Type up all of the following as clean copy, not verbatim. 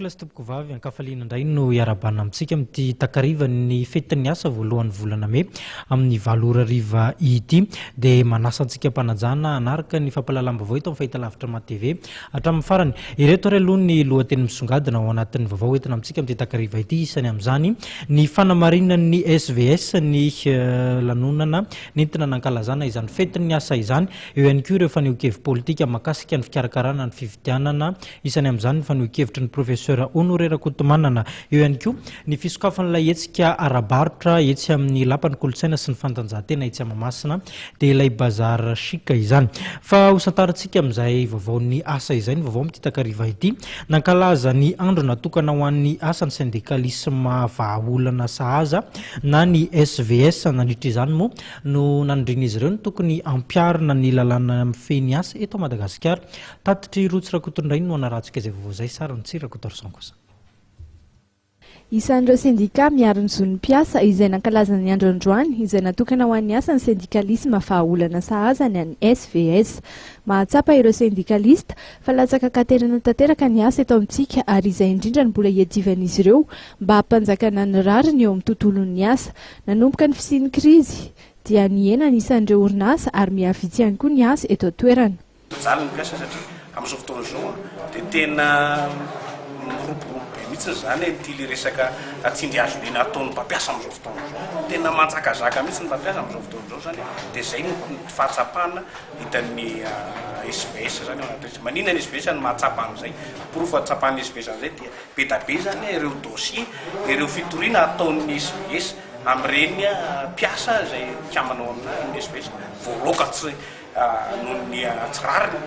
Tokolasy tompoko vavy ankafaliana indray no iarabana amintsika amin'ity takariva ny fetin'ny asa voalohan'ny volana May amin'ny 7 ity dia manasa antsika mpanajana anaraka ny fampahalalam-baovao eto amin'ny fahitalavitra Mat TV hatramin'ny farany. Ireto ary aloha ny lohateny misongadina ao anatin'ny vaovao entina amintsika amin'ity takariva ity. Isany amin'izany ny fanamarinan'ny SVS ny lanonana nentina nankalazana izany fetin'ny asa izany, eo ihany koa ireo fanehoan-kevitra politika mahakasika ny fikarakarana ny fifidianana, isany amin'izany ny fanehoan-kevitry ny professeur Honoré Rakotomanana, eo ihany koa ny fisokafan'ilay hetsika ara-barotra etsy amin'ny lapan'ny kolontsaina sy ny fanatanjahantena etsy Mahamasina dia ilay bazar chika izany. Fa hosantarantsika amin'izay vaovaon'ny asa izay, ny vaovao amin'ity takariva ity, nankalaza ny andro natokana ho an'ny asan'ny syndicalisme vahaolana sahaza na ny SVS. Nandritra izany moa no nanindrina izy ireo ny tokony ampiarina ny lalàna mifehy asa eto Madagasikara. Tatitry Rotsy Rakotondray no anarantsika izay vaovao izay, sara ny tsira Rakotorson kosa. Isan'ireo sendika miaro ny zon'ny mpiasa izay nankalaza ny andro androany izay natokana ho an'ny asan'ny syndicalisme vahaolana sahaza ny an'ny SVS. Mahatsapa ireo syndikalista fa latsaka katerina tanteraka ny asa eto amintsika ary izay indrindra ny mbola hiadivan'izy ireo mba hampanjakana ny rariny eo amin'ny tontolon'ny asa. Nanomboka ny fisian'ny krizy dia niena anisan'ireo orinasa ary mihavitsy ihany koa ny asa eto an-toerana. Mijaly ny mpiasa satria amin'izao fotoana izao dia tena miroborobo be mihitsy zany mitily resaka atsindry azo lena ataon'ny mpampiasa amin'izao fotoana izao. Tena manjakazaka mihitsy ny mpampiasa amin'izao fotoana izao zany dia izay ny fahatsapana hitan'ny SVS zany ao anatin'izy. Maninona ny SVS ny mahatsapa amin'izay? Proof atsapan'ny SVS amin'izay dia be da be zany ireo dossier, ireo fitoriana ataon'ny SVS amin'ireny mpiasa izay mpiamana ao amin'ny SVS voaloka tsy noho ny tsirariny.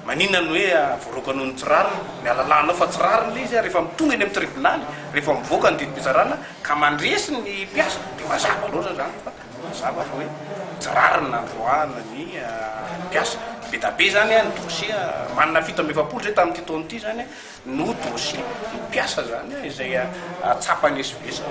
Maninona ny hoe voaloka noho ny tsirariny, mialalanao fa tsirariny ilay izy rehefa mitonga eny amin'ny tribunaly, rehefa mivoaka ny didim-pizarana ka mandresy ny mpiasa dia mazava loatra zany fa mazava fa hoe tsirariny nandroana ny mpiasa. Be da be zany ny dossier manana fito amby efapolo zay tamin'ity taona ity zany no dossier mpiasa zany izay tsapany SVS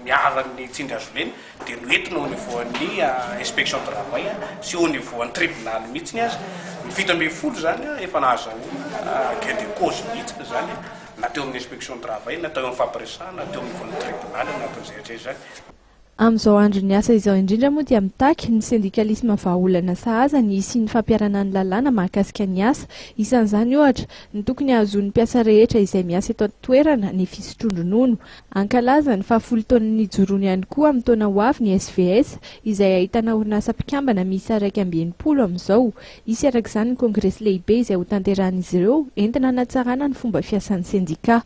miaran'ny tsindry azo leny dia noentina au niveau ny inspection de travail sy au niveau ny tribunal mihitsy azy. Ny fito amby folo zany efa nahazahoana gain de cause mihitsy zany na teo amin'ny inspection de travail na teo amin'ny fampiresahana na teo amin'ny niveau ny tribunal na teo izay zany. Amin'izao andro ny asa izao indrindra moa dia mitaky ny syndicalisme vahaolana sahaza ny sy ny fampiarana ny lalàna mahakasika ny asa. Isan'izany ohatra ny tokony ahazoan'ny mpiasa rehetra izay miasa eto an-toerana ny fisotronono. Ankalaza ny 10 taona nijoroany ihany koa amin'ny taona ho avy ny SVS izay ahitana orinasa mpikambana miisa 120 amin'izao. Isy arak'izany ny kongresy lehibe izay ho tanterahan'izy ireo entina hanatsarana ny fomba fiasan'ny sendika.